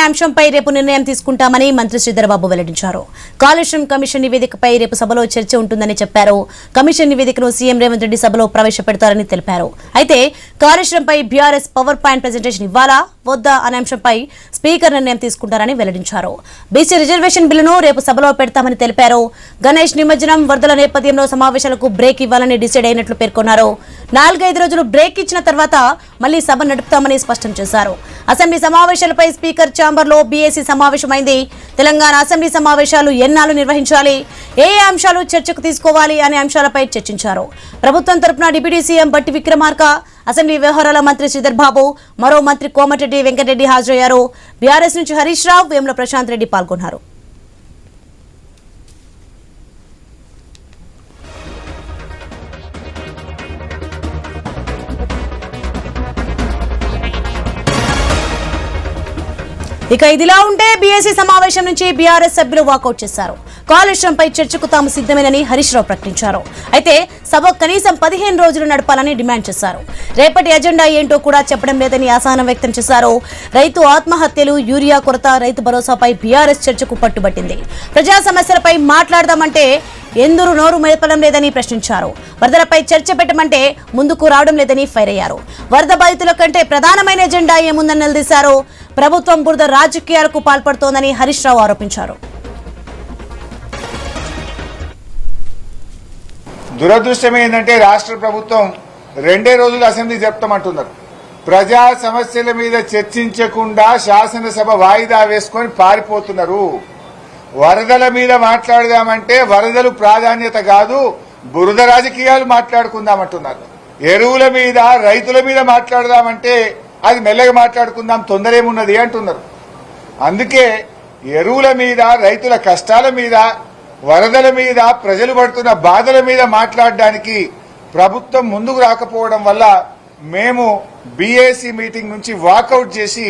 అంశంపై రేపు నిర్ణయం తీసుకుంటామని మంత్రి శ్రీధర్బాబు వెల్లడించారు. కాళేశ్వరం కమిషన్ నివేదికపై రేపు సభలో చర్చ ఉంటుందని చెప్పారు. కమిషన్ నివేదికను సీఎం రేవంత్ రెడ్డి సభలో ప్రవేశపెడతారని తెలిపారు. అయితే కాళేశ్వరంపై బీఆర్ఎస్ పవర్ పాయింట్ ప్రెజెంటేషన్ ఇవ్వాలా వద్దా అనే అంశంపై స్పీకర్ నిర్ణయం తీసుకుంటారని వెల్లడించారు. బీసీ రిజర్వేషన్ బిల్లును రేపు సభలో పెడతామని తెలిపారు. గణేష్ నిమజ్జనం వరదల నేపథ్యంలో సమావేశాలకు బ్రేక్ ఇవ్వాలని డిసైడ్ అయినట్లు పేర్కొన్నారు. 4-5 రోజులు బ్రేక్ ఇచ్చిన తర్వాత మళ్లీ సభ నడుపుతామని స్పష్టం చేశారు. అసెంబ్లీ సమావేశాలపై స్పీకర్ ఛాంబర్లో బీఏసీ సమావేశమైంది. తెలంగాణ అసెంబ్లీ సమావేశాలు ఎన్నాళ్ళు నిర్వహించాలి, ఏ అంశాలు చర్చకు తీసుకోవాలి అనే అంశాలపై చర్చించారు. ప్రభుత్వం తరపున డిప్యూటీ సీఎం బట్టి విక్రమార్క, అసెంబ్లీ వ్యవహారాల మంత్రి శ్రీధర్బాబు, మరో మంత్రి కోమటిరెడ్డి వెంకటరెడ్డి హాజరయ్యారు. బీఆర్ఎస్ నుంచి హరీష్ రావు, వేముల ప్రశాంత్ రెడ్డి పాల్గొన్నారు. ఇక ఇదిలా ఉంటే బీఏసీ సమావేశం నుంచి బీఆర్ఎస్ సభ్యులు వాకౌట్ చేశారు. కాళేశ్వరంపై చర్చకు తాము సిద్ధమేనని హరీష్ రావు ప్రకటించారు. అయితే సభ కనీసం 15 రోజులు నడపాలని డిమాండ్ చేశారు. రేపటి ఎజెండా ఏంటో కూడా చెప్పడం లేదని అసహనం వ్యక్తం చేశారు. రైతు ఆత్మహత్యలు, యూరియా కొరత, రైతు భరోసాపై బీఆర్ఎస్ చర్చకు పట్టుబట్టింది. ప్రజా సమస్యలపై మాట్లాడదామంటే ఎందురు నోరు మెదపడం లేదని ప్రశ్నించారు. వరదలపై చర్చ పెట్టమంటే ముందుకు రావడం లేదని ఫైర్ అయ్యారు. వరద బాధితుల కంటే ప్రధానమైన ఎజెండా ఏముందని నిలదీశారు. ప్రభుత్వం బురద రాజకీయాలకు పాల్పడుతోందని హరీష్ రావు ఆరోపించారు. దురదృష్టం ఏంటంటే రాష్ట్ర ప్రభుత్వం 2 రోజులు అసెంబ్లీ జరుపుతామంటున్నారు. ప్రజా సమస్యల మీద చర్చించకుండా శాసనసభ వాయిదా వేసుకొని పారిపోతున్నారు. వరదల మీద మాట్లాడదామంటే వరదలు ప్రాధాన్యత కాదు, బురద రాజకీయాలు మాట్లాడుకుందామంటున్నారు. ఎరువుల మీద, రైతుల మీద మాట్లాడదామంటే అది మెల్లగా మాట్లాడుకుందాం, తొందర ఏమున్నది అంటున్నారు. అందుకే ఎరువుల మీద, రైతుల కష్టాల మీద, వరదల మీద, ప్రజలు పడుతున్న బాధల మీద మాట్లాడడానికి ప్రభుత్వం ముందుకు రాకపోవడం వల్ల మేము బీఏసీ మీటింగ్ నుంచి వాకౌట్ చేసి